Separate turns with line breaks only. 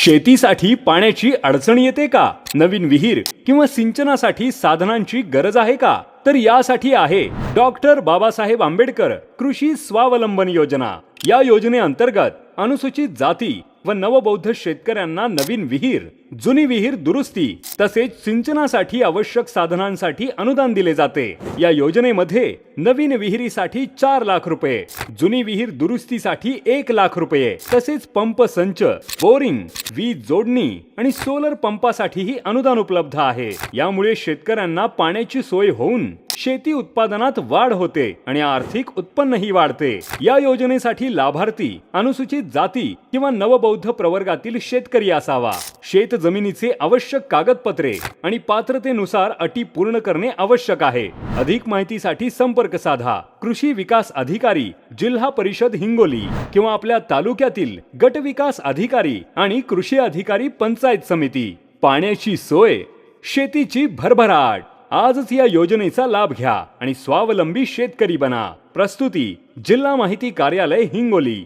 शेतीसाठी पाण्याची अडचण येते का? नवीन विहीर किंवा सिंचनासाठी साधनांची गरज आहे का? तर यासाठी आहे डॉक्टर बाबासाहेब आंबेडकर कृषी स्वावलंबन योजना। या योजनेअंतर्गत अनुसूचित जाती व नवबौद्ध शेतकऱ्यांना नवीन विहीर, जुनी विहीर दुरुस्ती तसेच सिंचनासाठी आवश्यक साधनांसाठी अनुदान दिले जाते। या योजनेमध्ये नवीन विहिरीसाठी 4 लाख रुपये, जुनी विहीर दुरुस्तीसाठी 1 लाख रुपये तसेच पंप संच, बोरिंग, वीज जोडणी आणि सोलर पंपासाठीही अनुदान उपलब्ध आहे। यामुळे शेतकऱ्यांना पाण्याची सोय होऊन शेती उत्पादनात वाढ होते आणि आर्थिक उत्पन्नही वाढते। या योजनेसाठी लाभार्थी अनुसूचित जाती किंवा नवबौद्ध प्रवर्गातील शेतकरी असावा। शेत जमिनीचे आवश्यक कागदपत्रे आणि पात्रतेनुसार अटी पूर्ण करणे आवश्यक आहे। अधिक माहितीसाठी संपर्क साधा कृषी विकास अधिकारी, जिल्हा परिषद हिंगोली किंवा आपल्या तालुक्यातील गट विकास अधिकारी आणि कृषी अधिकारी पंचायत समिती। पाण्याची सोय, शेतीची भरभराट। आजच या योजनेचा लाभ घ्या आणि स्वावलंबी शेतकरी बना। प्रस्तुती जिल्हा माहिती कार्यालय हिंगोली।